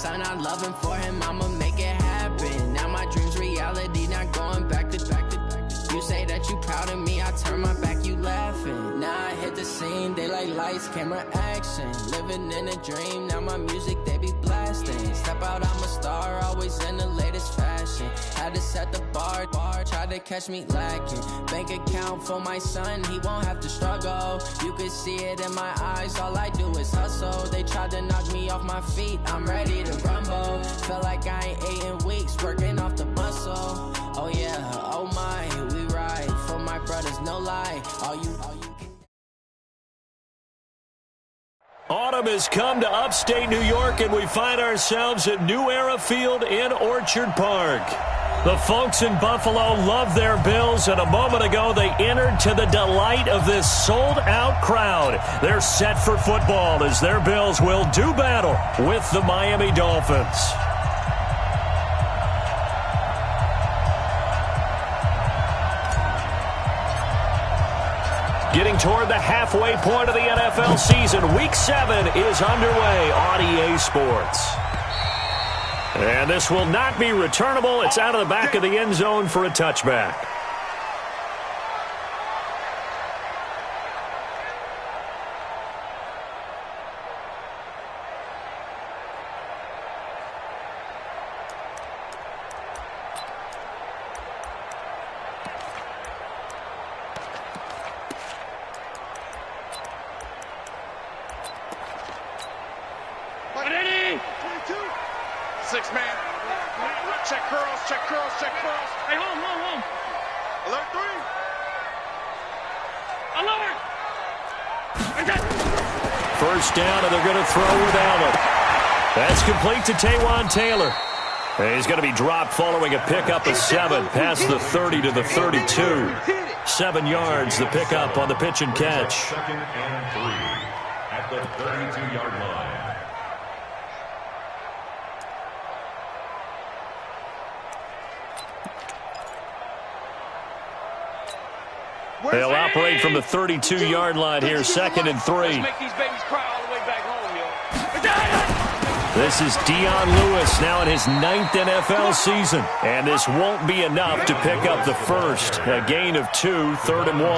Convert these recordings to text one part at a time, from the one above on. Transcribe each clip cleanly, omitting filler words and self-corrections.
son, I love him for him, I'ma make it happen. Now my dream's reality, not going back to back to back. You say that you proud of me, I turn my back, you laughing. Now I hit the scene, they like lights, camera, action. Living in a dream, now my music, they be blasting. Step out, I'm a star, always in the latest fashion. Had to set the bar, try to catch me lacking. Bank account for my son, he won't have to struggle. You could see it in my eyes, all I do is hustle. They tried to knock me off my feet, I'm ready to rumble. Felt like I ain't ate in weeks, working off the muscle. Oh yeah, oh my, we ride for my brothers, no lie. All you Autumn has come to upstate New York, and we find ourselves at New Era Field in Orchard Park. The folks in Buffalo love their Bills, and a moment ago they entered to the delight of this sold-out crowd. They're set for football as their Bills will do battle with the Miami Dolphins. Getting toward the halfway point of the NFL season, Week 7 is underway on EA Sports. And this will not be returnable. It's out of the back of the end zone for a touchback. First down, and they're going to throw with Allen. That's complete to Taywan Taylor. And he's going to be dropped following a pickup of 7 past the 30 to the 32. 7 yards, the pickup on the pitch and catch. Second and 3 at the 32-yard line. They'll operate from the 32-yard line here, 2nd and 3. Make these babies cry all the way back home, yo. This is Dion Lewis now in his 9th NFL season. And this won't be enough to pick up the first. A gain of 2, 3rd and 1.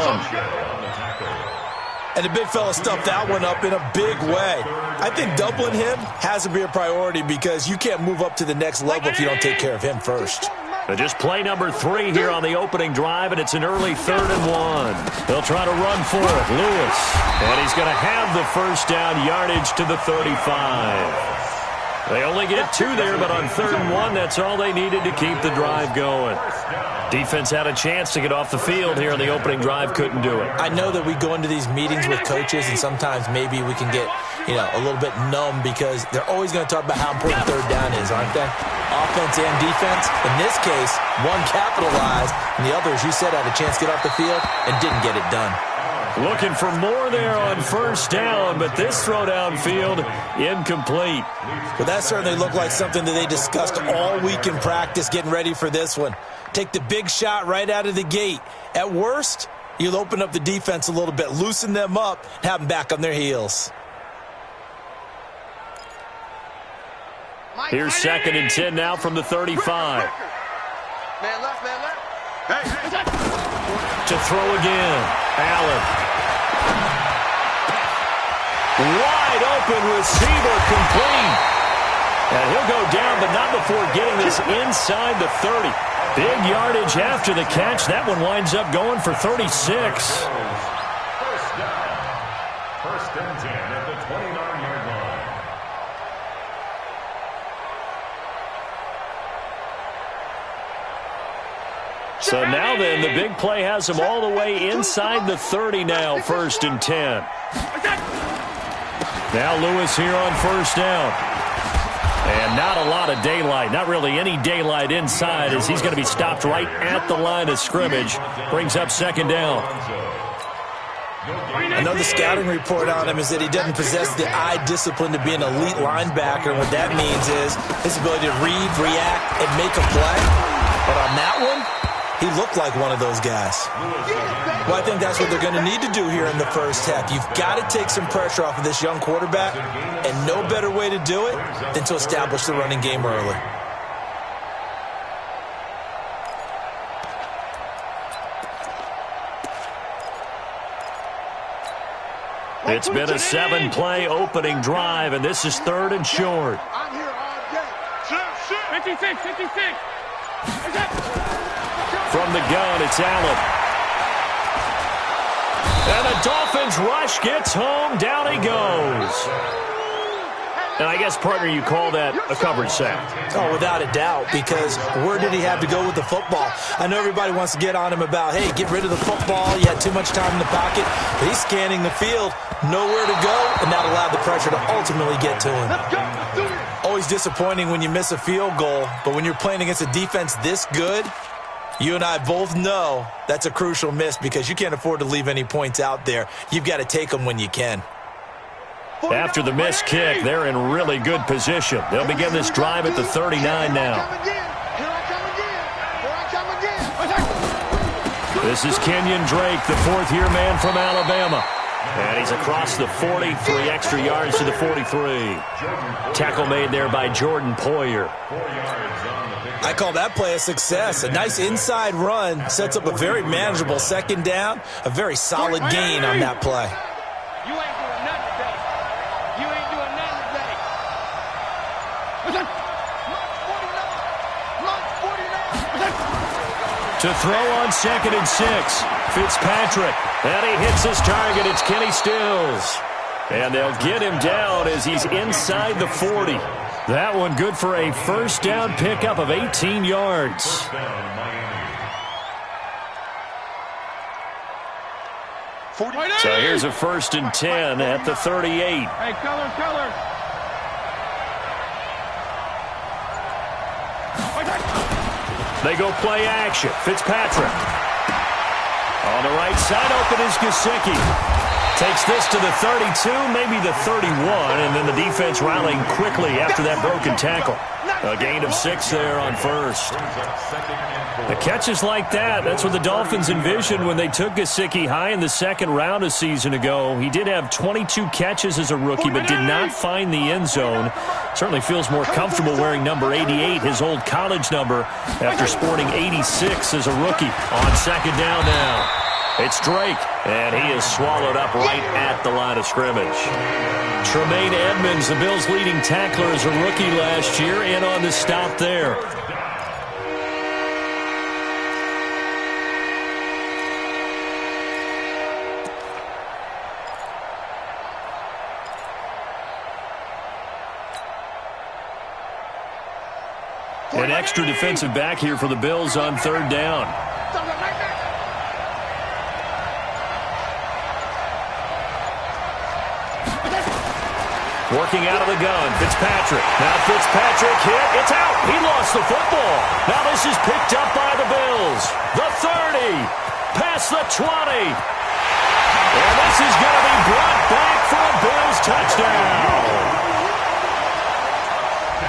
And the big fella stuffed that one up in a big way. I think doubling him has to be a priority because you can't move up to the next level if you don't take care of him first. But just play number 3 here on the opening drive, and it's an early 3rd and 1. They'll try to run for it. Lewis. And he's going to have the first down, yardage to the 35. They only get 2 there, but on 3rd and 1, that's all they needed to keep the drive going. Defense had a chance to get off the field here on the opening drive, couldn't do it. I know that we go into these meetings with coaches, and sometimes maybe we can get, a little bit numb because they're always going to talk about how important 3rd down is, aren't they? Offense and defense. In this case, one capitalized, and the other, as you said, had a chance to get off the field and didn't get it done. Looking for more there on 1st down, but this throw downfield incomplete. Well, that certainly looked like something that they discussed all week in practice getting ready for this one. Take the big shot right out of the gate. At worst, you'll open up the defense a little bit, loosen them up, and have them back on their heels. Here's 2nd and 10 now from the 35. Man left, man left. To throw again. Allen. Wide open receiver complete. And he'll go down, but not before getting this inside the 30. Big yardage after the catch. That one winds up going for 36. First down. 1st and 10 at the 29-yard line. So now then, the big play has them all the way inside the 30 now, 1st and 10. Now Lewis here on 1st down. And not a lot of daylight, not really any daylight inside as he's going to be stopped right at the line of scrimmage. Brings up 2nd down. Another scouting report on him is that he doesn't possess the eye discipline to be an elite linebacker. What that means is his ability to read, react, and make a play. But on that one, he looked like one of those guys. Well, I think that's what they're going to need to do here in the first half. You've got to take some pressure off of this young quarterback, and no better way to do it than to establish the running game early. It's been a 7-play opening drive, and this is 3rd and short. I'm here all day. 56. From the gun, it's Allen. And the Dolphins rush gets home. Down he goes. And I guess, partner, you call that a coverage sack. Oh, without a doubt, because where did he have to go with the football? I know everybody wants to get on him about, hey, get rid of the football. You had too much time in the pocket. But he's scanning the field, nowhere to go, and that allowed the pressure to ultimately get to him. Always disappointing when you miss a field goal, but when you're playing against a defense this good, you and I both know that's a crucial miss because you can't afford to leave any points out there. You've got to take them when you can. After the missed kick, they're in really good position. They'll begin this drive at the 39 now. This is Kenyon Drake, the fourth-year man from Alabama. And he's across the 40, 3 extra yards to the 43. Tackle made there by Jordan Poyer. I call that play a success. A nice inside run sets up a very manageable second down, a very solid gain on that play. You ain't doing nothing today. You ain't doing nothing today. To throw on 2nd and 6. Fitzpatrick. And he hits his target. It's Kenny Stills. And they'll get him down as he's inside the 40. That one good for a first down pickup of 18 yards. So here's a 1st and 10 at the 38. Hey, color. They go play action. Fitzpatrick. On the right side, open is Gesicki. Takes this to the 32, maybe the 31, and then the defense rallying quickly after that broken tackle. A gain of 6 there on first. The catches like that, that's what the Dolphins envisioned when they took Gesicki high in the 2nd round a season ago. He did have 22 catches as a rookie, but did not find the end zone. Certainly feels more comfortable wearing number 88, his old college number, after sporting 86 as a rookie. On 2nd down now. It's Drake, and he is swallowed up right at the line of scrimmage. Tremaine Edmonds, the Bills' leading tackler as a rookie last year, in on the stop there. An extra defensive back here for the Bills on 3rd down. Working out of the gun, Fitzpatrick. Now Fitzpatrick hit. It's out. He lost the football. Now this is picked up by the Bills. The 30. Past the 20. And this is going to be brought back for a Bills touchdown.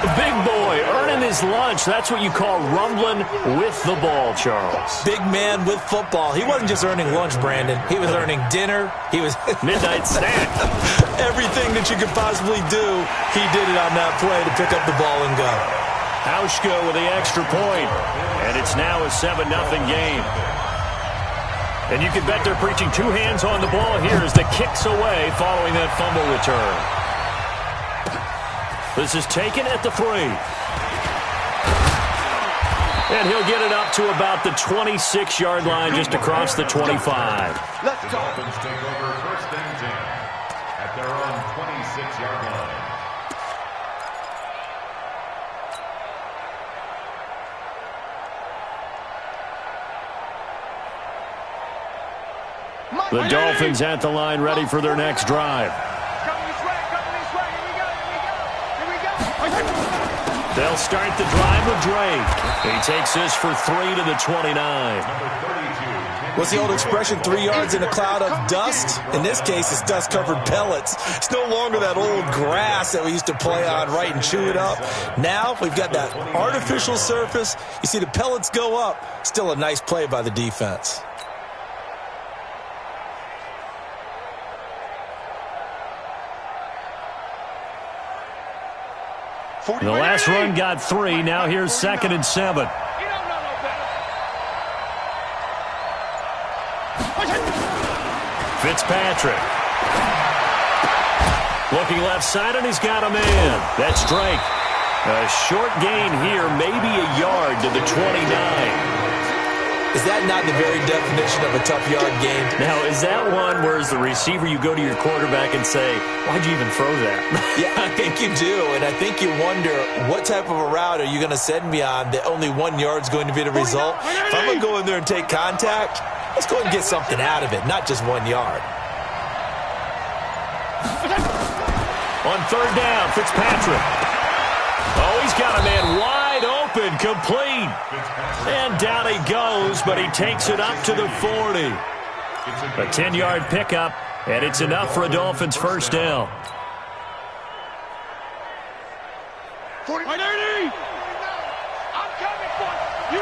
The big boy earning his lunch. That's what you call rumbling with the ball, Charles. Big man with football. He wasn't just earning lunch, Brandon. He was earning dinner. He was midnight snack. Everything that you could possibly do, he did it on that play to pick up the ball and go. Hauschka with the extra point. And it's now a 7-0 game. And you can bet they're preaching 2 hands on the ball here as the kick's away following that fumble return. This is taken at the 3. And he'll get it up to about the 26-yard line, just across the 25. Let's go. Dolphins take over 1st and 10 at their own 26-yard line. The Dolphins at the line, ready for their next drive. They'll start the drive with Drake. He takes this for 3 to the 29. What's the old expression, 3 yards in a cloud of dust? In this case, it's dust-covered pellets. It's no longer that old grass that we used to play on, right, and chew it up. Now we've got that artificial surface. You see the pellets go up. Still a nice play by the defense. The last run got 3. Now here's 2nd and 7. Fitzpatrick. Looking left side, and he's got a man. That's Drake. A short gain here, maybe a yard to the 29. Is that not the very definition of a tough yard gain? Now, is that one where as the receiver you go to your quarterback and say, why'd you even throw that? Yeah, I think you do, and I think you wonder what type of a route are you going to send me on that only 1 yard's going to be the result? If I'm going to go in there and take contact, let's go and get something out of it, not just 1 yard. On 3rd down, Fitzpatrick. Oh, he's got a man wide open, complete. And down he goes, but he takes it up to the 40. A 10-yard pickup, and it's enough for a Dolphins first down. 40. I'm coming for you.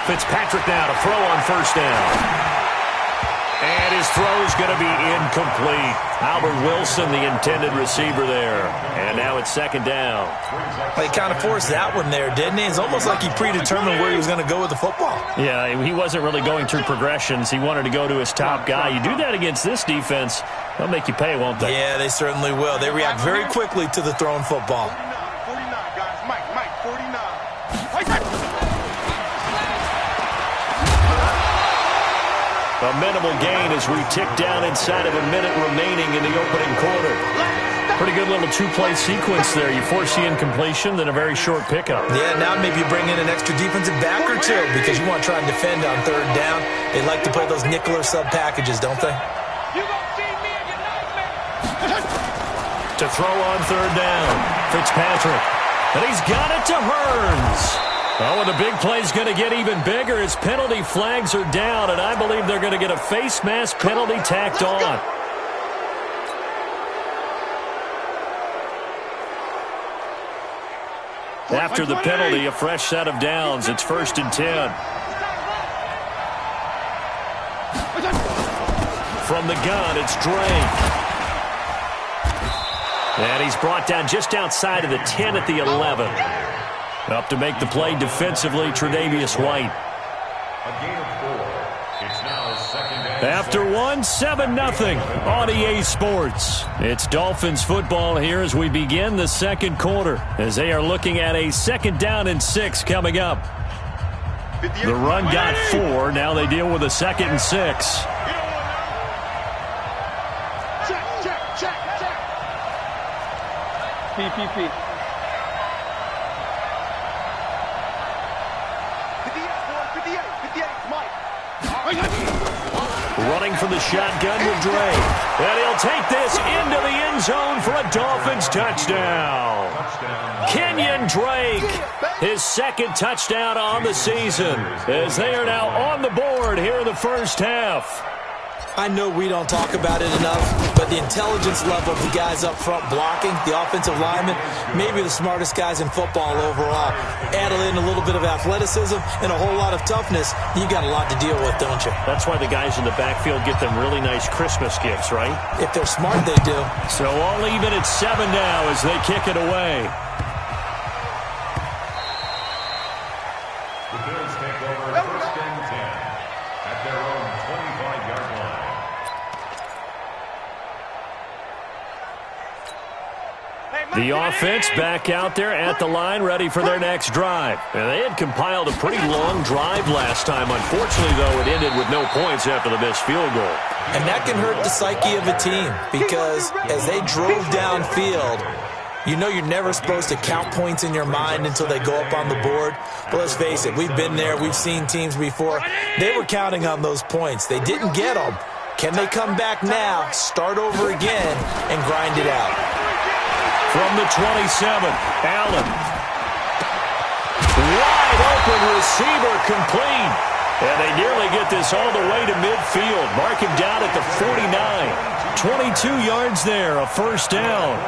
Fitzpatrick now to throw on 1st down. And his throw's going to be incomplete. Albert Wilson, the intended receiver there. And now it's 2nd down. Well, he kind of forced that one there, didn't he? It's almost like he predetermined where he was going to go with the football. Yeah, he wasn't really going through progressions. He wanted to go to his top guy. You do that against this defense, they'll make you pay, won't they? Yeah, they certainly will. They react very quickly to the thrown football. 49, guys. Mike, 49. A minimal gain as we tick down inside of a minute remaining in the opening quarter. Pretty good little 2-play sequence there. You force the incompletion, then a very short pickup. Yeah, now maybe you bring in an extra defensive back or two because you want to try and defend on 3rd down. They like to play those nickel or sub packages, don't they? To throw on 3rd down, Fitzpatrick. And he's got it to Hearns. Oh, and the big play's going to get even bigger as penalty flags are down, and I believe they're going to get a face mask penalty tacked on. After the penalty, a fresh set of downs. It's 1st and 10. From the gun, it's Drake. And he's brought down just outside of the 10 at the 11. Up to make the play defensively, Tre'Davious White. A gain of 4. It's now 2nd and After 7-0 on EA Sports. It's Dolphins football here as we begin the 2nd quarter, as they are looking at a 2nd down and 6 coming up. The run got 4. Now they deal with a 2nd and 6. PPP. Running from the shotgun with Drake. And he'll take this into the end zone for a Dolphins touchdown. Kenyon Drake, his 2nd touchdown on the season, as they are now on the board here in the first half. I know we don't talk about it enough, but the intelligence level of the guys up front blocking, the offensive linemen, maybe the smartest guys in football overall. Add in a little bit of athleticism and a whole lot of toughness, you got a lot to deal with, don't you? That's why the guys in the backfield get them really nice Christmas gifts, right? If they're smart, they do. So all even at 7 now as they kick it away. The Bills take over 1st and 10 at their own 25-yard line. The offense back out there at the line, ready for their next drive. And they had compiled a pretty long drive last time. Unfortunately, though, it ended with no points after the missed field goal. And that can hurt the psyche of a team because as they drove downfield, you know you're never supposed to count points in your mind until they go up on the board. But let's face it, we've been there. We've seen teams before. They were counting on those points. They didn't get them. Can they come back now, start over again, and grind it out? From the 27, Allen. Wide open receiver complete. And they nearly get this all the way to midfield. Mark him down at the 49. 22 yards there, a first down.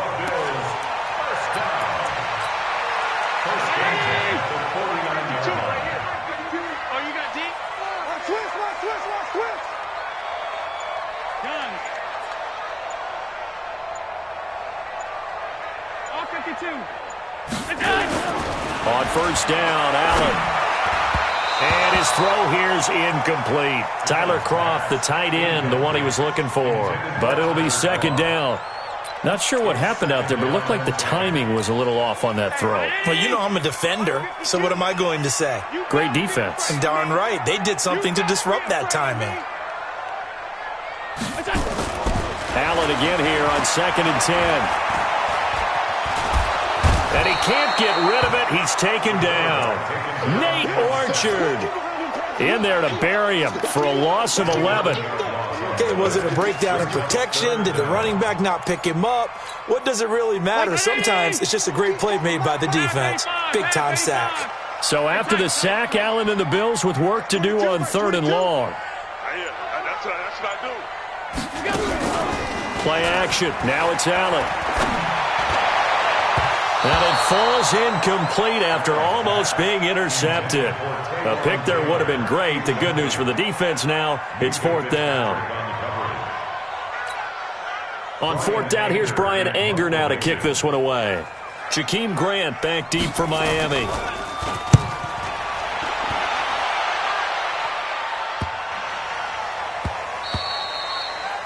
first down, Allen. And his throw here's incomplete. Tyler Kroft, the tight end, the one he was looking for. But it'll be second down. Not sure what happened out there, but it looked like the timing was a little off on that throw. Well, you know I'm a defender, so what am I going to say? Great defense. And darn right, they did something to disrupt that timing. Allen again here on 2nd and 10. And he can't get rid of it. He's taken down. Nate Orchard in there to bury him for a loss of 11. Okay, was it a breakdown in protection? Did the running back not pick him up? What does it really matter? Sometimes it's just a great play made by the defense. Big-time sack. So after the sack, Allen and the Bills with work to do on 3rd and long. That's what I do. Play action. Now it's Allen. And it falls incomplete after almost being intercepted. A pick there would have been great. The good news for the defense now, it's 4th down. On 4th down, here's Brian Anger now to kick this one away. Jakeem Grant back deep for Miami.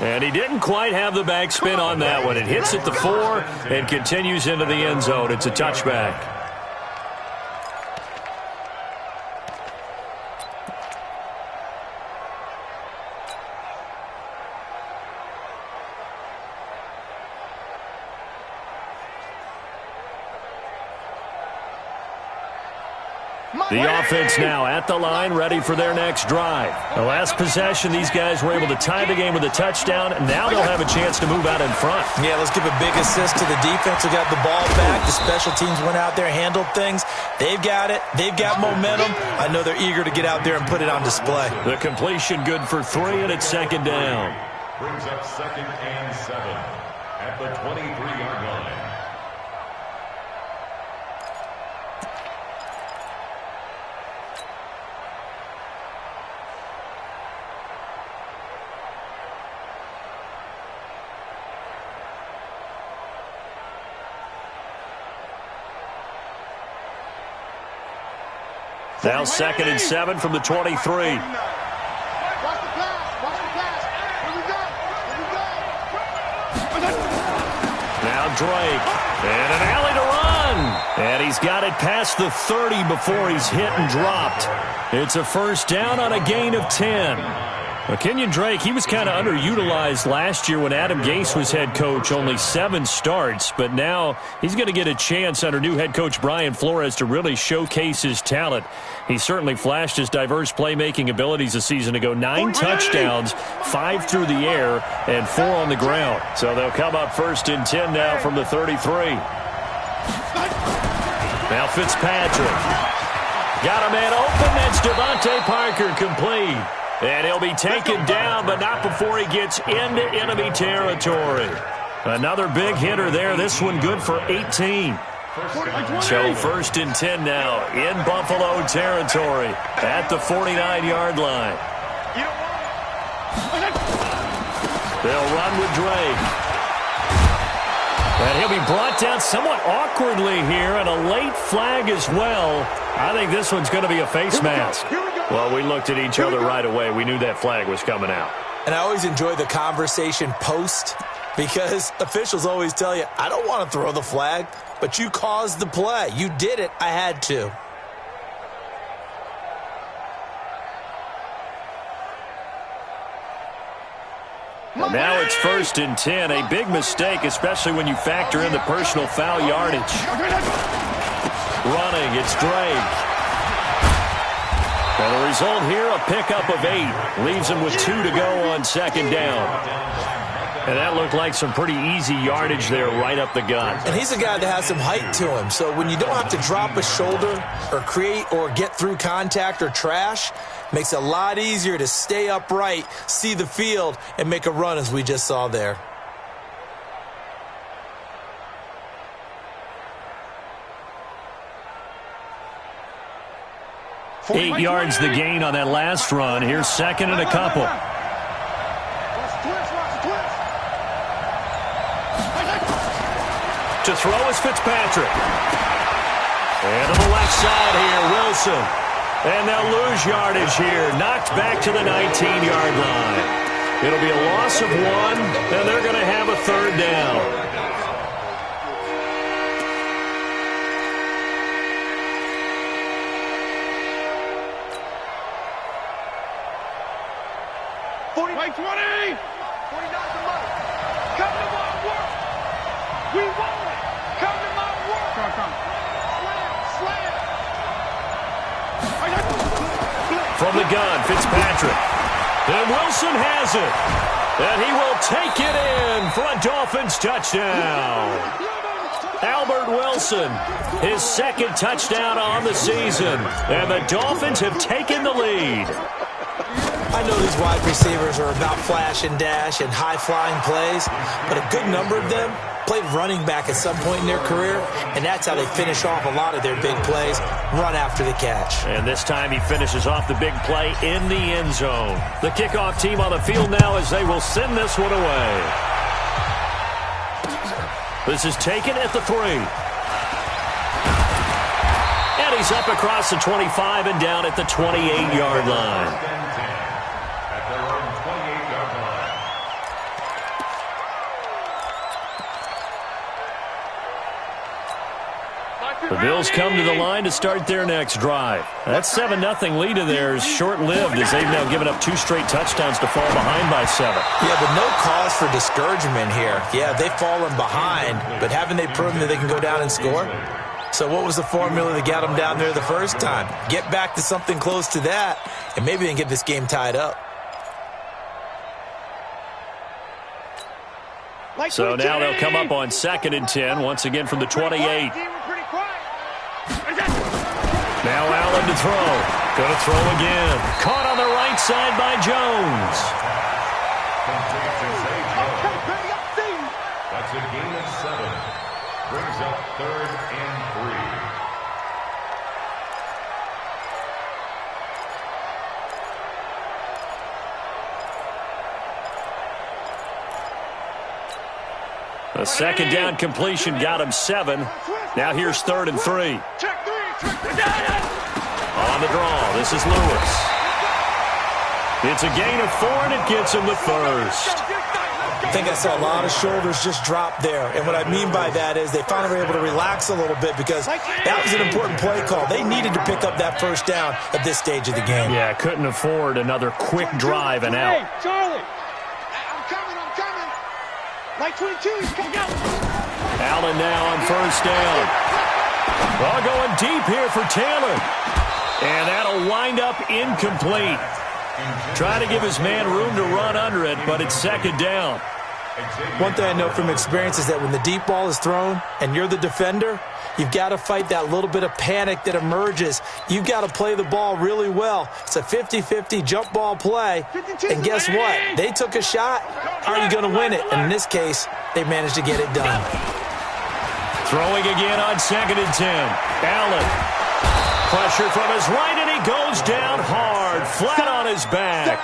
And he didn't quite have the backspin on that one. It hits at the 4 and continues into the end zone. It's a touchback. The offense now at the line, ready for their next drive. The last possession, these guys were able to tie the game with a touchdown, and now they'll have a chance to move out in front. Yeah, let's give a big assist to the defense who got the ball back. The special teams went out there, handled things. They've got it. They've got momentum. I know they're eager to get out there and put it on display. The completion good for 3, and it's 2nd down. Brings up 2nd and 7 at the 23-yard line. Now 2nd and 7 from the 23. Watch the pass. Watch the pass. Here we go. Now Drake. And an alley to run. And he's got it past the 30 before he's hit and dropped. It's a first down on a gain of 10. Well, Kenyon Drake, he was kind of underutilized last year when Adam Gase was head coach. Only 7 starts, but now he's going to get a chance under new head coach Brian Flores to really showcase his talent. He certainly flashed his diverse playmaking abilities a season ago. 9 touchdowns, 5 through the air, and 4 on the ground. So they'll come up 1st and 10 now from the 33. Now Fitzpatrick. Got a man open. That's Devontae Parker complete. And he'll be taken down, but not before he gets into enemy territory. Another big hitter there. This one good for 18. So 1st and 10 now in Buffalo territory at the 49-yard line. They'll run with Drake. And he'll be brought down somewhat awkwardly here, and a late flag as well. I think this one's going to be a face mask. Well, we looked at each other right away. We knew that flag was coming out. And I always enjoy the conversation post because officials always tell you, I don't want to throw the flag, but you caused the play. You did it. I had to. And now it's 1st and 10. A big mistake, especially when you factor in the personal foul yardage. Running, it's Drake. And the result here, a pickup of 8. Leaves him with 2 to go on 2nd down. And that looked like some pretty easy yardage there right up the gut. And he's a guy that has some height to him. So when you don't have to drop a shoulder or create or get through contact or trash, makes it a lot easier to stay upright, see the field, and make a run as we just saw there. 8 yards the gain on that last run. Here's 2nd and a couple. To throw is Fitzpatrick. And to the left side here, Wilson. And they'll lose yardage here. Knocked back to the 19-yard line. It'll be a loss of 1, and they're going to have a third down. Like 20! 49's the money. Come to my work. We want it. Come to my work. Come. Slam. From the gun, Fitzpatrick. And Wilson has it. And he will take it in for a Dolphins touchdown. Albert Wilson, his second touchdown on the season. And the Dolphins have taken the lead. I know these wide receivers are about flash and dash and high-flying plays, but a good number of them played running back at some point in their career, and that's how they finish off a lot of their big plays, run after the catch. And this time he finishes off the big play in the end zone. The kickoff team on the field now as they will send this one away. This is taken at the 3. And he's up across the 25 and down at the 28-yard line. The Bills come to the line to start their next drive. That 7-0 lead of theirs short-lived as they've now given up 2 straight touchdowns to fall behind by 7. Yeah, but no cause for discouragement here. Yeah, they've fallen behind, but haven't they proven that they can go down and score? So what was the formula that got them down there the first time? Get back to something close to that, and maybe they can get this game tied up. So now they'll come up on 2nd and 10, once again from the 28. Now Allen to throw. Going to throw again. Caught on the right side by Jones. That's a gain of 7. Brings up 3rd and 3. A second down completion got him 7. Now here's 3rd and 3. On the draw, this is Lewis. It's a gain of 4, and it gets him the first. I think I saw a lot of shoulders just drop there. And what I mean by that is they finally were able to relax a little bit because that was an important play call. They needed to pick up that first down at this stage of the game. Yeah, couldn't afford another quick drive and out. Hey, Charlie. I'm coming. Like 22, he's coming out. Allen now on first down. Well, going deep here for Taylor. And that'll wind up incomplete. Trying to give his man room to run under it, but it's 2nd down. One thing I know from experience is that when the deep ball is thrown and you're the defender, you've got to fight that little bit of panic that emerges. You've got to play the ball really well. It's a 50-50 jump ball play. And guess what? They took a shot. How are you going to win it? And in this case, they managed to get it done. Throwing again on 2nd and 10. Allen. Pressure from his right, and he goes down hard, flat on his back.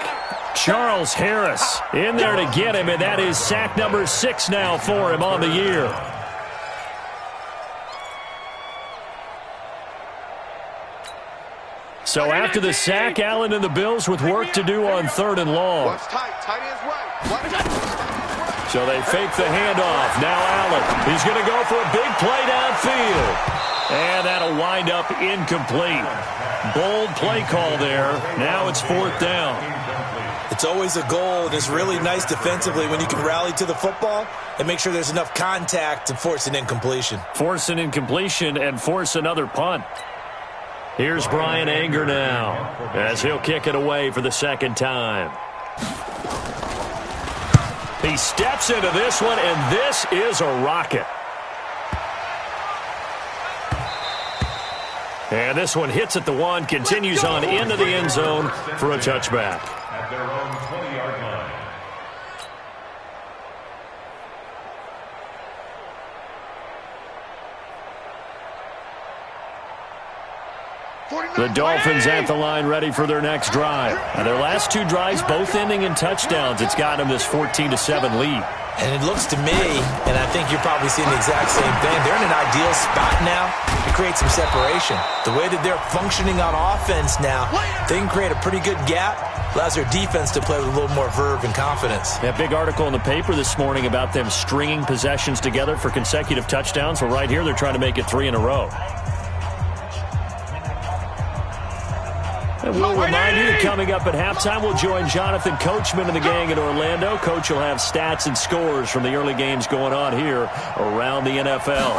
Charles Harris in there to get him, and that is sack number 6 now for him on the year. So after the sack, Allen and the Bills with work to do on 3rd and long. So they fake the handoff. Now Allen. He's going to go for a big play downfield. And that'll wind up incomplete. Bold play call there. Now it's 4th down. It's always a goal, and it's really nice defensively when you can rally to the football and make sure there's enough contact to force an incompletion. Force an incompletion and force another punt. Here's Brian Anger now as he'll kick it away for the 2nd time. He steps into this one, and this is a rocket. And this one hits at the 1, continues on into the end zone for a touchback. At their own 20-yard line. The Dolphins at the line ready for their next drive. And their last 2 drives both ending in touchdowns. It's got them this 14-7 lead. And it looks to me, and I think you're probably seeing the exact same thing, they're in an ideal spot now to create some separation. The way that they're functioning on offense now, they can create a pretty good gap, allows their defense to play with a little more verve and confidence. That big article in the paper this morning about them stringing possessions together for consecutive touchdowns. Well, right here, they're trying to make it 3 in a row. And we'll remind you that coming up at halftime, we'll join Jonathan Coachman and the gang in Orlando. Coach will have stats and scores from the early games going on here around the NFL.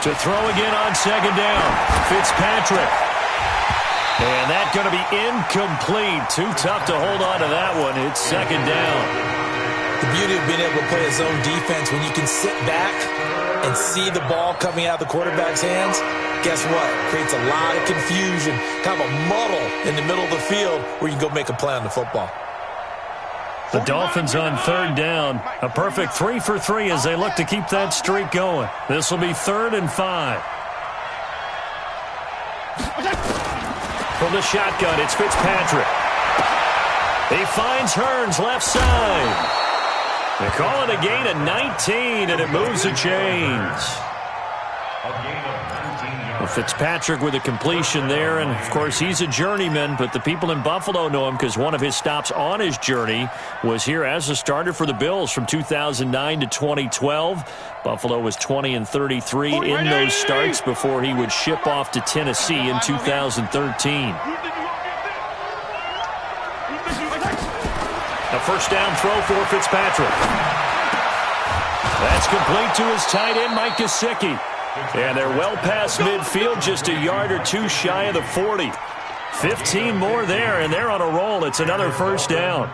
To throw again on second down, Fitzpatrick. And that's going to be incomplete. Too tough to hold on to that one. It's second down. The beauty of being able to play a zone defense, when you can sit back and see the ball coming out of the quarterback's hands, guess what? Creates a lot of confusion, kind of a muddle in the middle of the field where you can go make a play on the football. The Dolphins on third down. A perfect 3 for 3 as they look to keep that streak going. This will be 3rd and 5. From the shotgun, it's Fitzpatrick. He finds Hearns left side. They call it a gain of 19, and it moves the chains. Well, Fitzpatrick with a completion there, and of course he's a journeyman, but the people in Buffalo know him because one of his stops on his journey was here as a starter for the Bills from 2009 to 2012. Buffalo was 20-33 in those starts before he would ship off to Tennessee in 2013. A first down throw for Fitzpatrick. That's complete to his tight end, Mike Gesicki. And they're well past midfield, just a yard or two shy of the 40. 15 more there, and they're on a roll. It's another first down.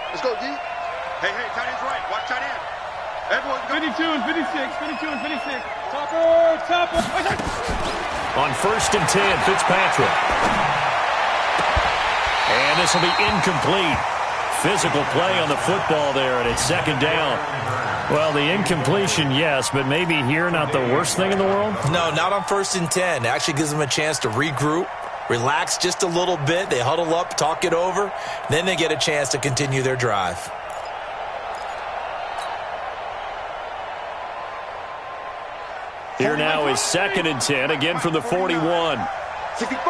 Let's go, D. Hey, tight end's right. Watch tight end. Everyone, 52 and 56, 52 and 56. Topper. On 1st and 10, Fitzpatrick. And this will be incomplete. Physical play on the football there, and it's second down. Well, the incompletion, yes, but maybe here not the worst thing in the world? No, not on 1st and 10. It actually gives them a chance to regroup, relax just a little bit. They huddle up, talk it over. Then they get a chance to continue their drive. Here now is 2nd and 10, again from the 41. 65.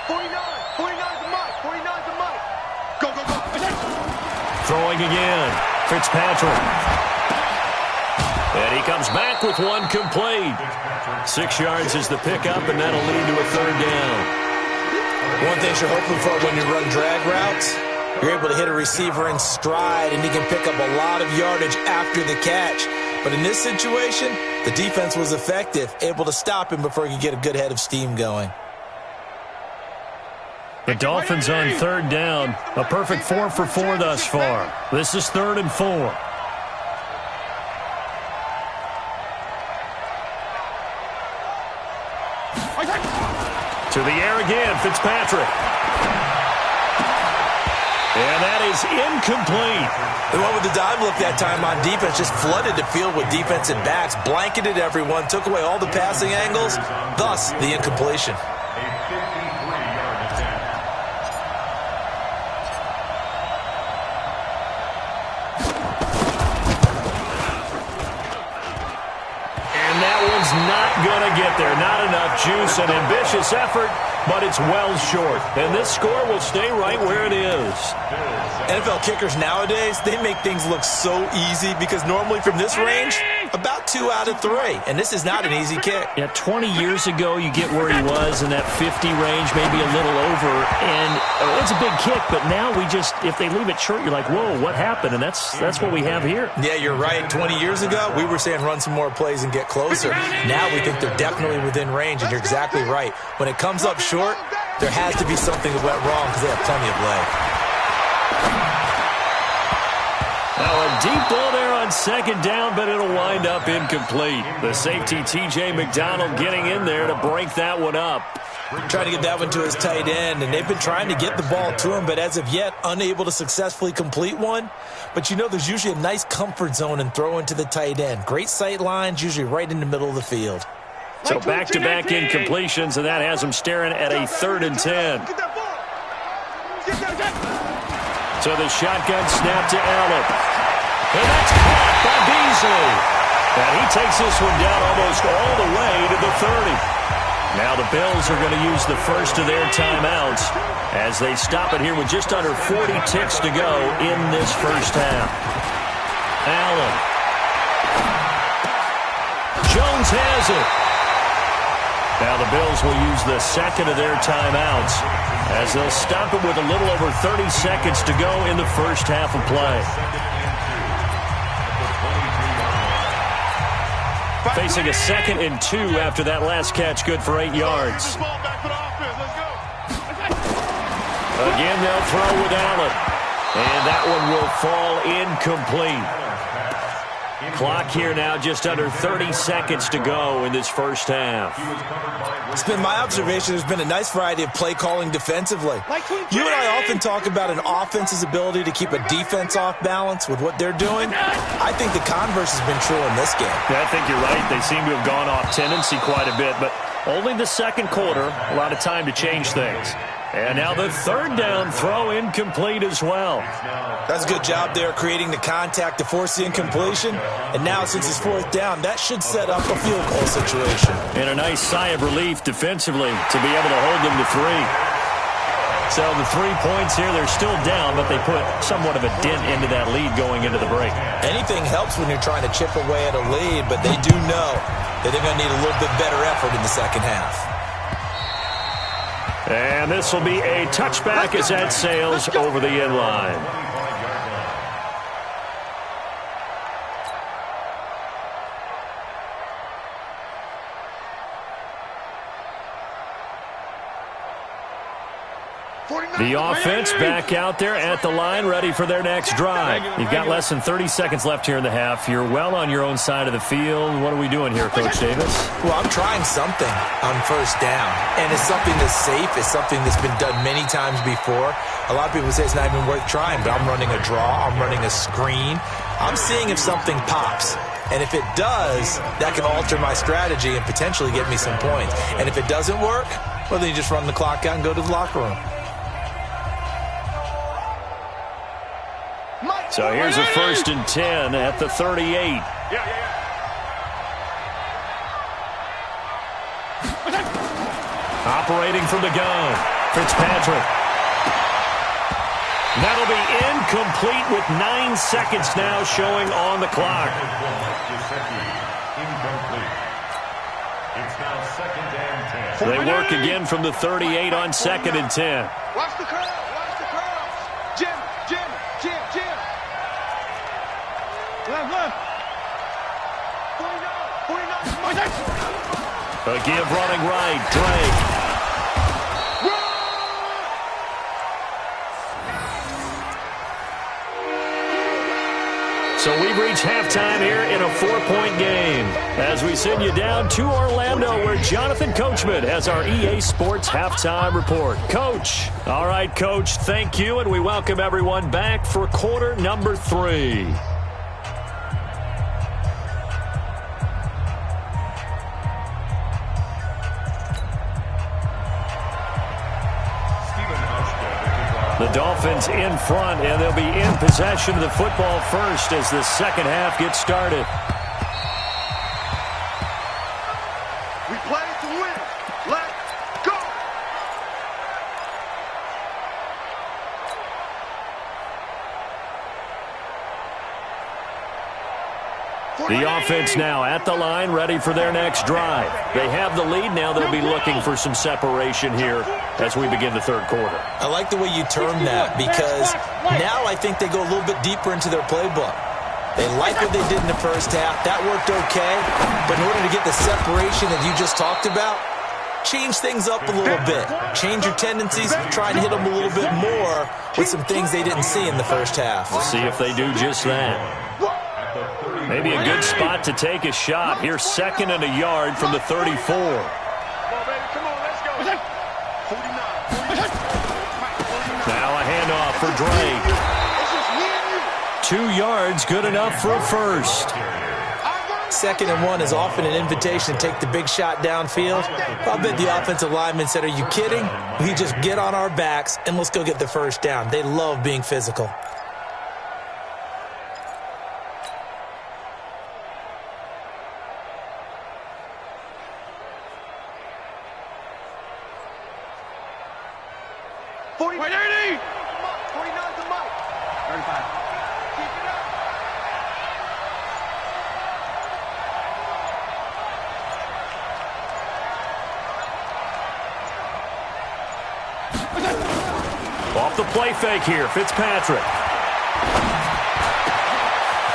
49 to Mike. 49 to Mike. go. Throwing again, Fitzpatrick. And he comes back with one complete. 6 yards is the pickup, and that'll lead to a third down. One thing you're hoping for when you run drag routes, you're able to hit a receiver in stride, and he can pick up a lot of yardage after the catch. But in this situation, the defense was effective, able to stop him before he could get a good head of steam going. The Dolphins on third down. A perfect 4 for 4 thus far. This is 3rd and 4. To the air again, Fitzpatrick. And that is incomplete. The one with the dime look that time on defense just flooded the field with defensive backs, blanketed everyone, took away all the passing angles, thus the incompletion. And that one's not going to get there. Not enough juice, an ambitious effort, but it's well short. And this score will stay right where it is. NFL kickers nowadays, they make things look so easy because normally from this range, about 2 out of 3. And this is not an easy kick. Yeah, 20 years ago, you get where he was in that 50 range, maybe a little over. And it's a big kick, but now we just, if they leave it short, you're like, whoa, what happened? And that's what we have here. Yeah, you're right. 20 years ago, we were saying run some more plays and get closer. Now we think they're definitely within range, and you're exactly right. When it comes up short, there has to be something that went wrong because they have plenty of leg. Now a deep ball there on second down, but it'll wind up incomplete. The safety, T.J. McDonald, getting in there to break that one up. Trying to get that one to his tight end, and they've been trying to get the ball to him, but as of yet, unable to successfully complete one. But you know, there's usually a nice comfort zone in throwing to the tight end. Great sight lines, usually right in the middle of the field. So back-to-back incompletions, and that has him staring at a 3rd and 10. So the shotgun snap to Allen. And that's caught by Beasley. And he takes this one down almost all the way to the 30. Now the Bills are going to use the first of their timeouts as they stop it here with just under 40 ticks to go in this first half. Allen. Jones has it. Now the Bills will use the second of their timeouts as they'll stop it with a little over 30 seconds to go in the first half of play. Facing a 2nd and 2 after that last catch, good for 8 yards. Again, they'll throw with Allen. And that one will fall incomplete. Clock here now just under 30 seconds to go in this first half. It's been my observation there's been a nice variety of play calling defensively. You and I often talk about an offense's ability to keep a defense off balance with what they're doing. I think the converse has been true in this game. Yeah, I think you're right. They seem to have gone off tendency quite a bit, but only the second quarter, a lot of time to change things. And now the 3rd down throw incomplete as well. That's a good job there creating the contact to force the incompletion. And now since it's 4th down, that should set up a field goal situation. And a nice sigh of relief defensively to be able to hold them to 3. So the 3 points here, they're still down, but they put somewhat of a dent into that lead going into the break. Anything helps when you're trying to chip away at a lead, but they do know that they're going to need a little bit better effort in the second half. And this will be a touchback as that sails over the end line. The offense back out there at the line, ready for their next drive. You've got less than 30 seconds left here in the half. You're well on your own side of the field. What are we doing here, Coach Davis? Well, I'm trying something on 1st down, and it's something that's safe. It's something that's been done many times before. A lot of people say it's not even worth trying, but I'm running a draw. I'm running a screen. I'm seeing if something pops. And if it does, that can alter my strategy and potentially get me some points. And if it doesn't work, well, then you just run the clock out and go to the locker room. So here's a 1st and 10 at the 38. Operating from the gun, Fitzpatrick. That'll be incomplete with 9 seconds now showing on the clock. It's now 2nd and 10. They work again from the 38 on 2nd and 10. Watch the curl. Watch the curls. Jim. Left. 49. A give running right, Drake. So we've reached halftime here in a 4-point game as we send you down to Orlando where Jonathan Coachman has our EA Sports Halftime Report. Coach. All right, Coach, thank you, and we welcome everyone back for quarter number 3. The Dolphins in front, and they'll be in possession of the football first as the second half gets started. We play to win. Let's go. The offense now at the line, ready for their next drive. They have the lead. Now they'll be looking for some separation here as we begin the third quarter. I like the way you term that because now I think they go a little bit deeper into their playbook. They like what they did in the first half. That worked okay. But in order to get the separation that you just talked about, change things up a little bit. Change your tendencies. Try and hit them a little bit more with some things they didn't see in the first half. We'll see if they do just that. Maybe a good spot to take a shot. Here's 2nd and a yard from the 34. Come on, baby. Come on, let's go. Now a handoff for Drake. 2 yards, good enough for a first. 2nd and 1 is often an invitation to take the big shot downfield. I bet the offensive lineman said, are you kidding? We just get on our backs and let's go get the first down. They love being physical. Off the play fake here, Fitzpatrick.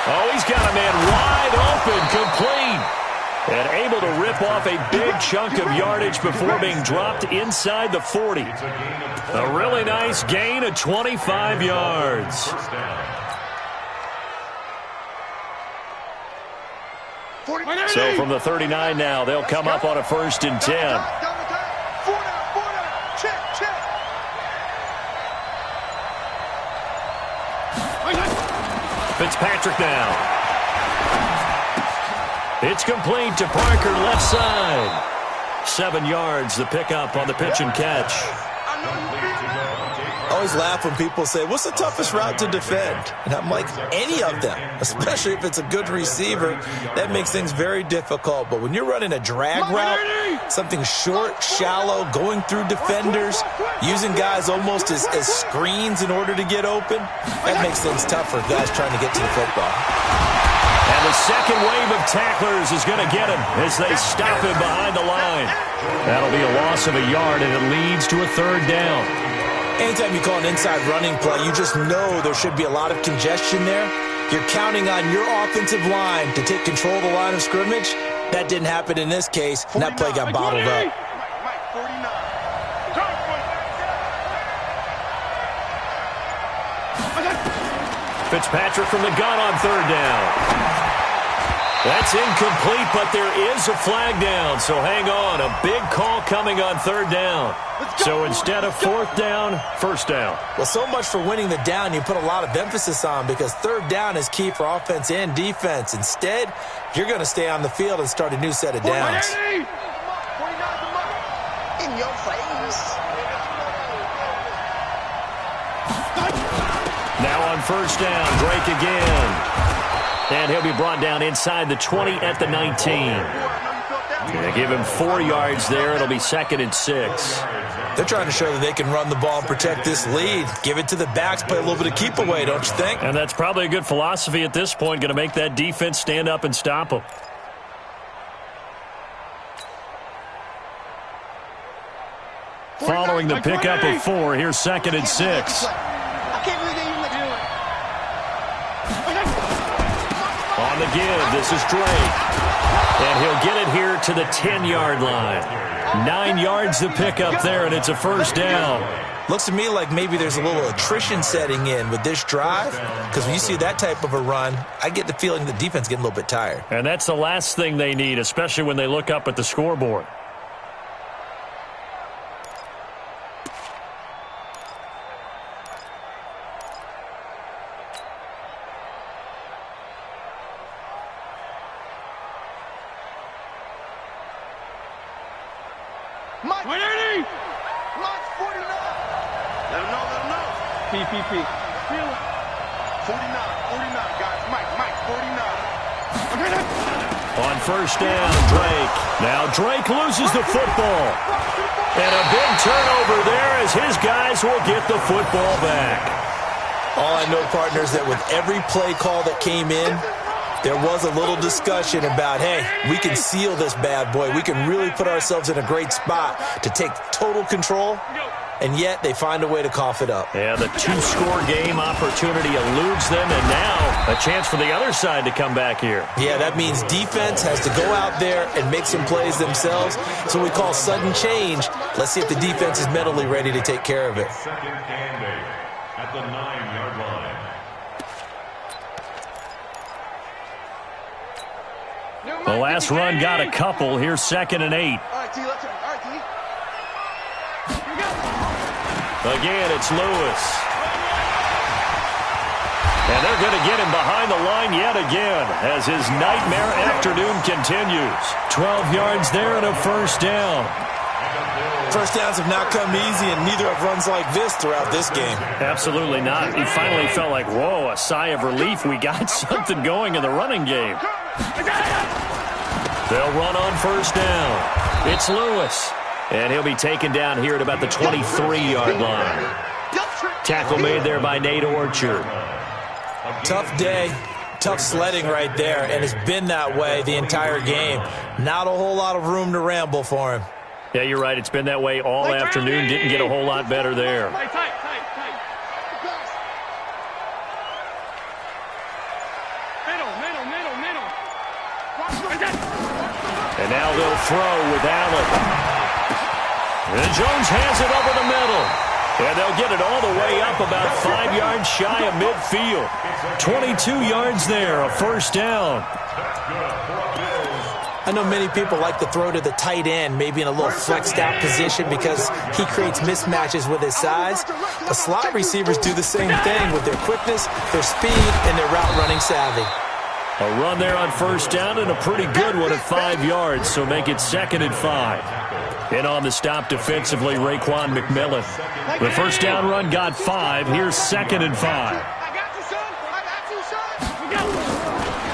Oh, he's got a man wide open, complete. And able to rip off a big chunk of yardage before being dropped inside the 40. A really nice gain of 25 yards. So from the 39 now, they'll come up on a 1st and 10. Fitzpatrick now. It's complete to Parker, left side. 7 yards, the pickup on the pitch and catch. I always laugh when people say, what's the toughest route to defend? And I'm like, any of them, especially if it's a good receiver. That makes things very difficult. But when you're running a drag route, something short, shallow, going through defenders, using guys almost as screens in order to get open, that makes things tough for guys trying to get to the football. And the second wave of tacklers is going to get him as they stop him behind the line. That'll be a loss of a yard, and it leads to a 3rd down. Anytime you call an inside running play, you just know there should be a lot of congestion there. You're counting on your offensive line to take control of the line of scrimmage. That didn't happen in this case, and that play got bottled up. Fitzpatrick from the gun on 3rd down. That's incomplete, but there is a flag down, so hang on. A big call coming on 3rd down. So instead of 4th down, 1st down. Well, so much for winning the down you put a lot of emphasis on, because 3rd down is key for offense and defense. Instead, you're going to stay on the field and start a new set of downs. In your face. Now on 1st down, Drake again. And he'll be brought down inside the 20 at the 19. They give him 4 yards there. It'll be 2nd and 6. They're trying to show that they can run the ball and protect this lead. Give it to the backs, play a little bit of keep away, don't you think? And that's probably a good philosophy at this point, going to make that defense stand up and stop them. Following the pickup of 4, here's 2nd and 6. On the give, this is Drake. And he'll get it here to the 10-yard line. 9 yards to pick up there, and it's a 1st down. Looks to me like maybe there's a little attrition setting in with this drive, because when you see that type of a run, I get the feeling the defense is getting a little bit tired. And that's the last thing they need, especially when they look up at the scoreboard. Mike 180! Mike 49. Let him know. PPP. 49, guys. Mike 49. On 1st down, Drake. Now Drake loses the football. And a big turnover there as his guys will get the football back. All I know, partners, that with every play call that came in, there was a little discussion about, hey, we can seal this bad boy. We can really put ourselves in a great spot to take total control, and yet they find a way to cough it up. Yeah, the 2-score game opportunity eludes them, and now a chance for the other side to come back here. Yeah, that means defense has to go out there and make some plays themselves. That's what we call sudden change. Let's see if the defense is mentally ready to take care of it. Second and 8 at the 9-yard line. The last run got a couple. Here's 2nd and 8. All right, T, let's go. All right, T. Here we go. Again, it's Lewis. And they're going to get him behind the line yet again as his nightmare afternoon continues. 12 yards there and a first down. First downs have not come easy, and neither have runs like this throughout this game. Absolutely not. He finally felt like, whoa, a sigh of relief. We got something going in the running game. They'll run on first down. It's Lewis. And he'll be taken down here at about the 23-yard line. Tackle made there by Nate Orchard. Tough day, tough sledding right there, and it's been that way the entire game. Not a whole lot of room to ramble for him. Yeah, you're right. It's been that way all afternoon. Didn't get a whole lot better there. And now they'll throw with Allen. And Jones has it over the middle. And they'll get it all the way up about 5 yards shy of midfield. 22 yards there, a first down. I know many people like to throw to the tight end, maybe in a little flexed out position because he creates mismatches with his size. The slot receivers do the same thing with their quickness, their speed, and their route running savvy. A run there on first down and a pretty good one at 5 yards, so make it 2nd and 5. In on the stop defensively, Raekwon McMillan. The first down run got 5. Here's 2nd and 5.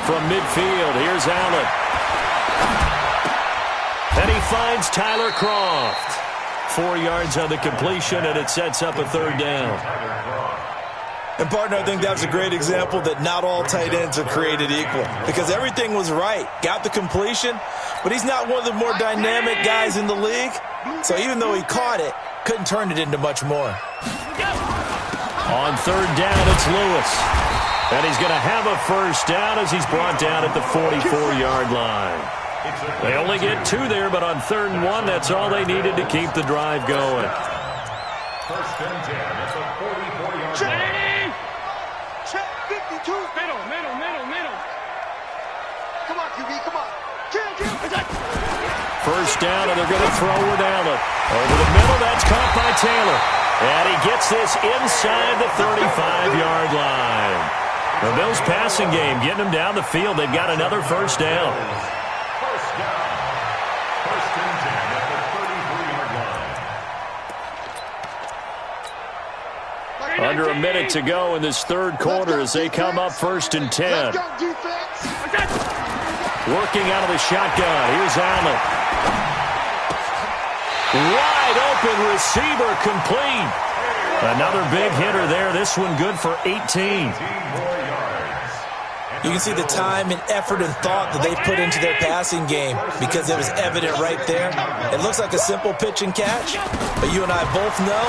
From midfield, here's Allen. And he finds Tyler Croft. 4 yards on the completion, and it sets up a third down. And, partner, I think that was a great example that not all tight ends are created equal because everything was right. Got the completion, but he's not one of the more dynamic guys in the league. So even though he caught it, couldn't turn it into much more. On third down, it's Lewis. And he's going to have a first down as he's brought down at the 44-yard line. They only get 2 there, but on 3rd and 1, that's all they needed to keep the drive going. First and 10 at the 44-yard line. Check 52. Middle. Come on, QB, come on. First down, and they're going to throw with Allen. Over the middle, that's caught by Taylor. And he gets this inside the 35-yard line. The Bills passing game, getting them down the field. They've got another first down. First down. First and 10 at the 33-yard line. Under a minute to go in this third quarter as they come up 1st and 10. Working out of the shotgun. Here's Allen. Wide open receiver complete. Another big hitter there. This one good for 18. You can see the time and effort and thought that they put into their passing game because it was evident right there. It looks like a simple pitch and catch, but you and I both know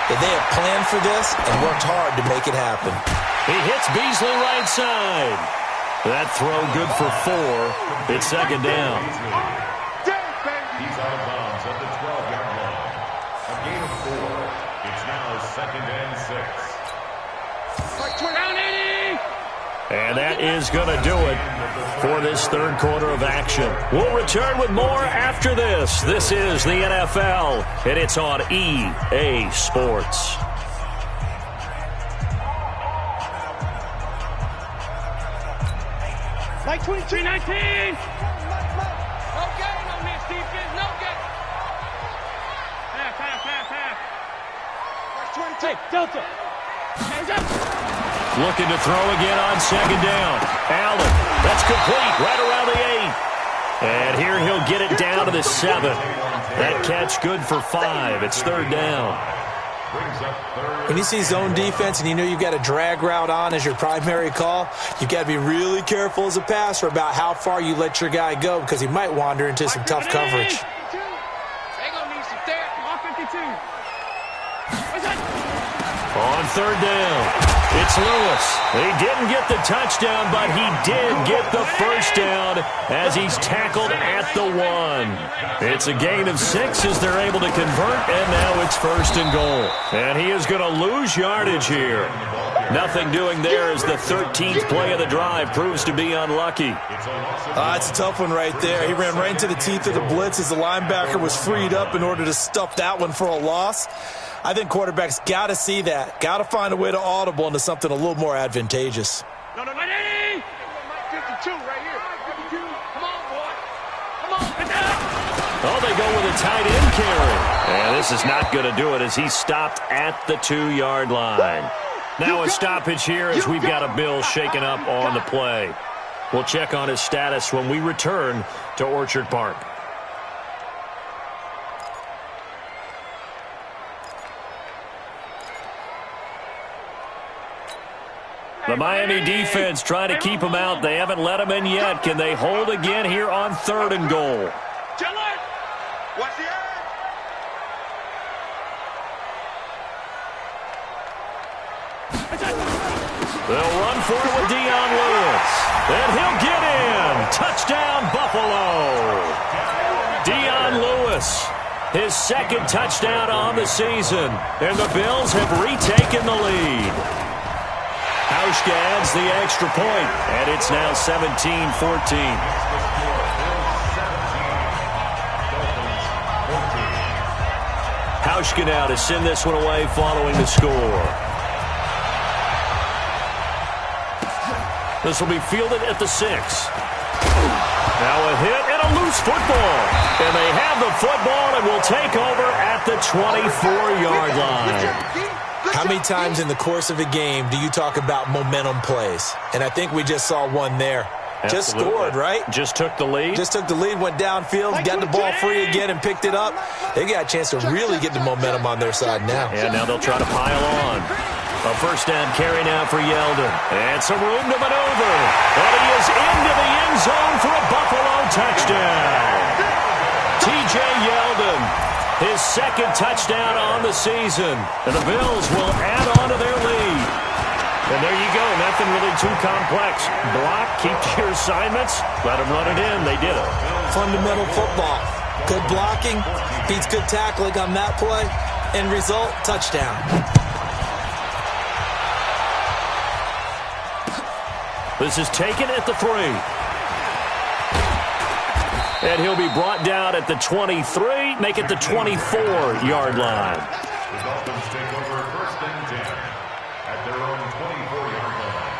that they have planned for this and worked hard to make it happen. He hits Beasley right side. That throw good for 4. It's 2nd down. He's out of bounds at the 12-yard line. A gain of 4. It's now 2nd and 6. And that is going to do it for this third quarter of action. We'll return with more after this. This is the NFL, and it's on EA Sports. Like 23-19. No gain on this defense. No gain. Pass. Like 22. Hey, Delta. Looking to throw again on 2nd down. Allen, that's complete right around the 8. And here he'll get it down to the 7. That catch good for 5. It's 3rd down. When you see zone defense and you know you've got a drag route on as your primary call, you've got to be really careful as a passer about how far you let your guy go because he might wander into some tough coverage. They're going to need some therapy. On 52. On 3rd down, it's Lewis. He didn't get the touchdown, but he did get the first down as he's tackled at the 1. It's a gain of 6 as they're able to convert, and now it's 1st and goal. And he is going to lose yardage here. Nothing doing there as the 13th play of the drive proves to be unlucky. It's a tough one right there. He ran right into the teeth of the blitz as the linebacker was freed up in order to stuff that one for a loss. I think quarterbacks got to see that. Got to find a way to audible into something a little more advantageous. No. 52 right here. 52. Come on, boy. Come on. Oh, they go with a tight end carry. And this is not going to do it as he's stopped at the 2-yard line. Now a stoppage here as we've got a Bill shaken up on the play. We'll check on his status when we return to Orchard Park. The Miami defense trying to keep him out. They haven't let him in yet. Can they hold again here on 3rd and goal? Watch the edge. They'll run for it with Dion Lewis. And he'll get in. Touchdown, Buffalo. Dion Lewis, his 2nd touchdown on the season. And the Bills have retaken the lead. Hauschka adds the extra point, and it's now 17-14. Hauschka now to send this one away following the score. This will be fielded at the 6. Now a hit and a loose football. And they have the football and will take over at the 24-yard line. How many times in the course of a game do you talk about momentum plays? And I think we just saw one there. Absolutely. Just scored, right? Just took the lead. Just took the lead, went downfield, got the ball free again and picked it up. They got a chance to really get the momentum on their side now. And now they'll try to pile on. A 1st down carry now for Yeldon. And some room to maneuver. And he is into the end zone for a Buffalo touchdown. T.J. Yeldon, his 2nd touchdown on the season. And the Bills will add on to their lead. And there you go. Nothing really too complex. Block, keep your assignments, let them run it in. They did it. Fundamental football. Good blocking, beats good tackling on that play. End result, touchdown. This is taken at the 3. And he'll be brought down at the 23, make it the 24-yard line. The Dolphins take over 1st and 10 at their own 24-yard line.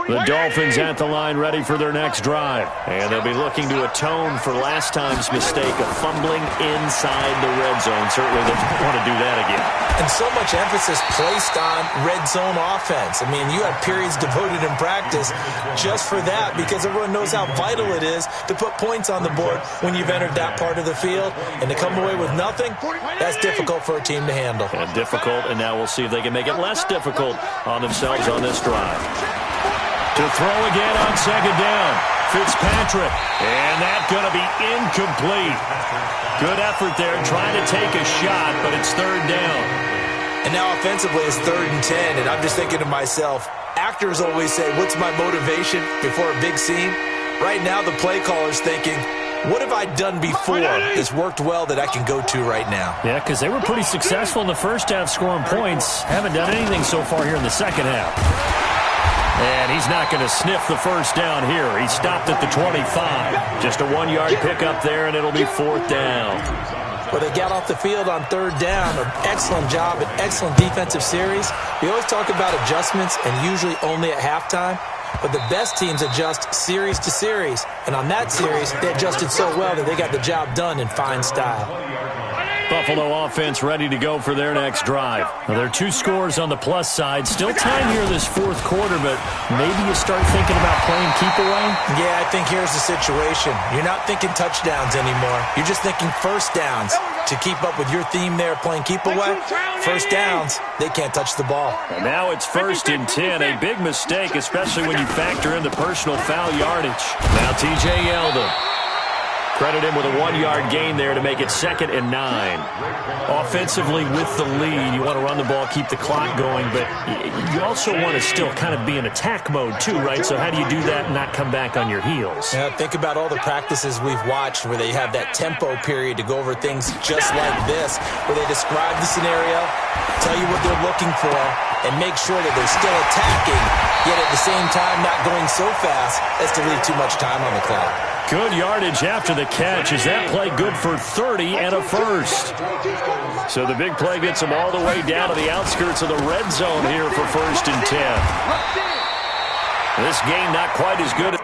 The Dolphins at the line ready for their next drive. And they'll be looking to atone for last time's mistake of fumbling inside the red zone. Certainly they don't want to do that again. And so much emphasis placed on red zone offense. I mean, you have periods devoted in practice just for that because everyone knows how vital it is to put points on the board when you've entered that part of the field. And to come away with nothing, that's difficult for a team to handle. And difficult, and now we'll see if they can make it less difficult on themselves on this drive. To throw again on 2nd down. Fitzpatrick. And that's going to be incomplete. Good effort there trying to take a shot, but it's 3rd down. And now offensively it's 3rd and 10. And I'm just thinking to myself, actors always say, what's my motivation before a big scene? Right now the play caller's thinking, what have I done before that's worked well that I can go to right now? Yeah, because they were pretty successful in the first half scoring points. Haven't done anything so far here in the second half. And he's not going to sniff the 1st down here. He stopped at the 25. Just a 1-yard pickup there, and it'll be 4th down. Well, they got off the field on 3rd down. An excellent job, an excellent defensive series. We always talk about adjustments, and usually only at halftime. But the best teams adjust series to series. And on that series, they adjusted so well that they got the job done in fine style. Buffalo offense ready to go for their next drive. Well, there are 2 scores on the plus side. Still time here this 4th quarter, but maybe you start thinking about playing keep away? Yeah, I think here's the situation. You're not thinking touchdowns anymore. You're just thinking 1st downs. To keep up with your theme there, playing keep away, 1st downs, they can't touch the ball. And now it's 1st and 10, a big mistake, especially when you factor in the personal foul yardage. Now T.J. Yeldon. Credit him with a 1-yard gain there to make it 2nd and 9. Offensively with the lead, you want to run the ball, keep the clock going, but you also want to still kind of be in attack mode too, right? So how do you do that and not come back on your heels? Yeah, think about all the practices we've watched where they have that tempo period to go over things just like this, where they describe the scenario, tell you what they're looking for, and make sure that they're still attacking, yet at the same time not going so fast as to leave too much time on the clock. Good yardage after the catch. Is that play good for 30 and a first? So the big play gets them all the way down to the outskirts of the red zone here for 1st and 10. This game not quite as good.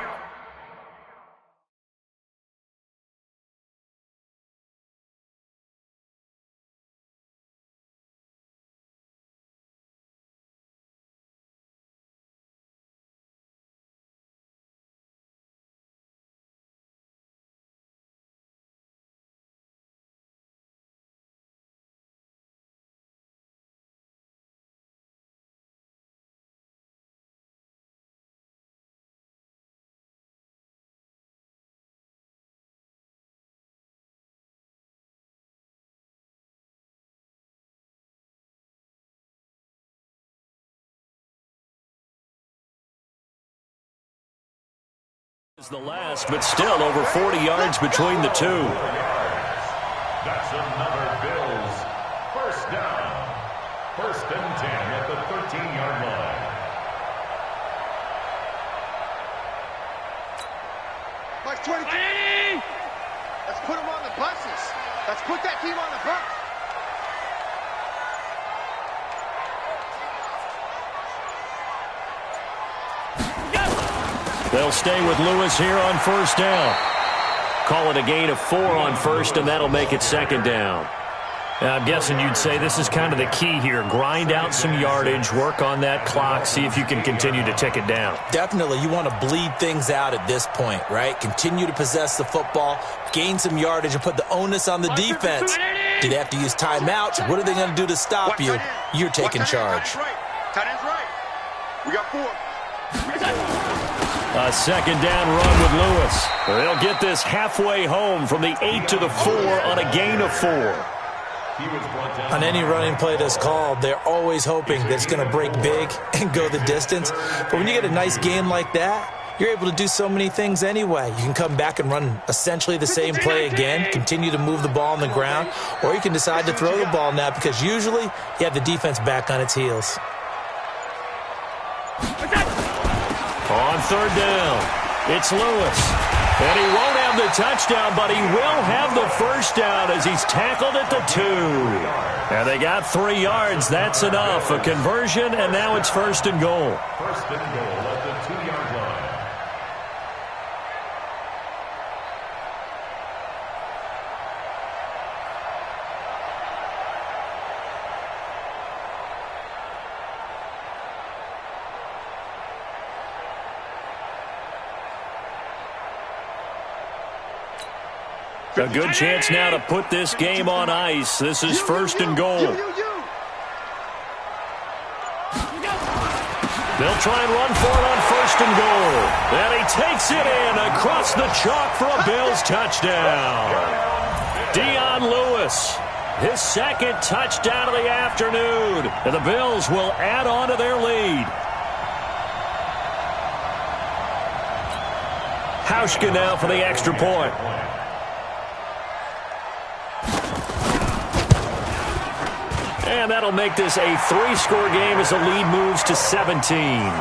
Is the last, but still over 40 yards between the two. That's another Bills first down. 1st and 10 at the 13-yard line. Mike 22. Let's put them on the buses. Let's put that team on the bus. They'll stay with Lewis here on 1st down. Call it a gain of 4 on 1st, and that'll make it 2nd down. Now, I'm guessing you'd say this is kind of the key here. Grind out some yardage, work on that clock, see if you can continue to tick it down. Definitely. You want to bleed things out at this point, right? Continue to possess the football, gain some yardage, and put the onus on the defense. Do they have to use timeouts? What are they going to do to stop you? You're taking charge. Tight end's right. We got 4. A 2nd down run with Lewis. They'll get this halfway home from the 8 to the 4 on a gain of 4. On any running play that's called, they're always hoping that it's going to break big and go the distance. But when you get a nice game like that, you're able to do so many things anyway. You can come back and run essentially the same play again, continue to move the ball on the ground, or you can decide to throw the ball now because usually you have the defense back on its heels. On 3rd down, it's Lewis. And he won't have the touchdown, but he will have the first down as he's tackled at the 2. And they got 3 yards. That's enough. A conversion, and now it's 1st and goal. 1st and goal at the 2-yard line. A good chance now to put this game on ice. This is 1st and goal. They'll try and run for it on 1st and goal. And he takes it in across the chalk for a Bills touchdown. Dion Lewis, his 2nd touchdown of the afternoon. And the Bills will add on to their lead. Hauschka now for the extra point. And that'll make this a 3-score game as the lead moves to 17.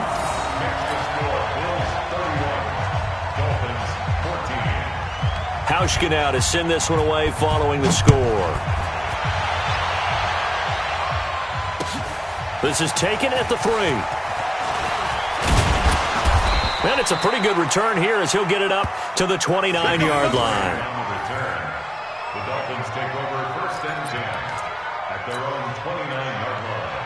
Hauschka now to send this one away following the score. This is taken at the 3. And it's a pretty good return here as he'll get it up to the 29-yard line. The Dolphins take over 1st and 10 at their own 29-yard line.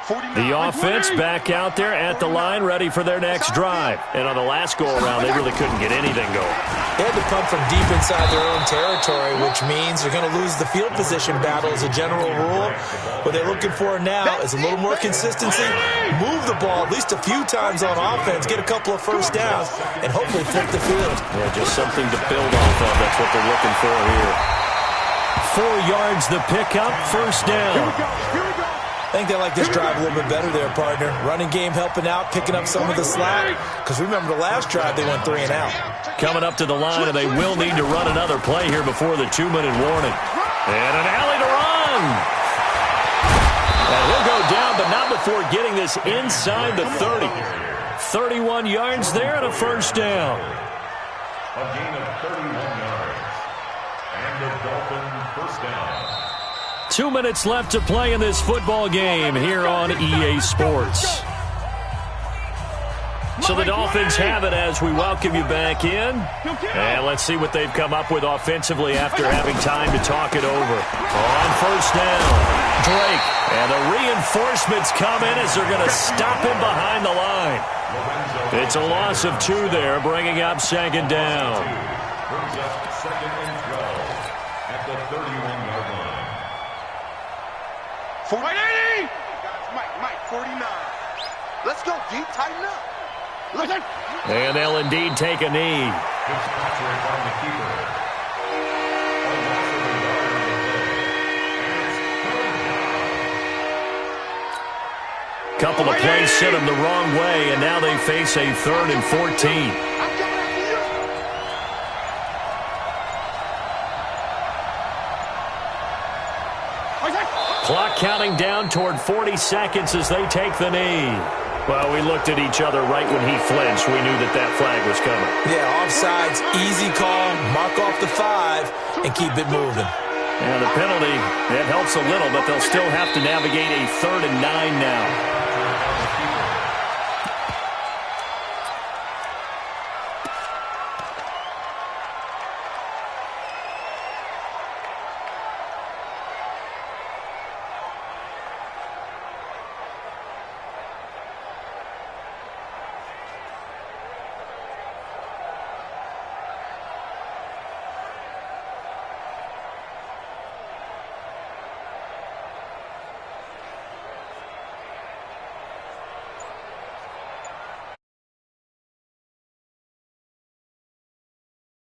The offense back out there at the line, ready for their next drive. And on the last go-around, they really couldn't get anything going. They had to come from deep inside their own territory, which means they're going to lose the field position battle as a general rule. What they're looking for now is a little more consistency, move the ball at least a few times on offense, get a couple of first downs, and hopefully flip the field. Yeah, just something to build off of. That's what they're looking for here. 4 yards the pickup, first down. I think they like this drive a little bit better there, partner. Running game helping out, picking up some of the slack. Because remember the last drive, they went 3 and out. Coming up to the line, and they will need to run another play here before the 2-minute warning. And an alley to run. And he'll go down, but not before getting this inside the 30. 31 yards there and a first down. A gain of 31 yards. And the Dolphins first down. 2 minutes left to play in this football game here on EA Sports. So the Dolphins have it as we welcome you back in. And let's see what they've come up with offensively after having time to talk it over. On first down, Drake. And the reinforcements come in as they're going to stop him behind the line. It's a loss of 2 there, bringing up second down. Brings up second and 12 at the 31-yard line. 180! Mike, 49. Let's go, D. Tighten up. Listen. And they'll indeed take a knee. Fitzpatrick on the keeper. A loss of a yard on the play. And it's third down. Couple of plays sent them the wrong way, and now they face a 3rd and 14. Clock counting down toward 40 seconds as they take the knee. Well, we looked at each other right when he flinched. We knew that that flag was coming. Yeah, offsides, easy call, mark off the 5, and keep it moving. And the penalty, it helps a little, but they'll still have to navigate a 3rd and 9 now.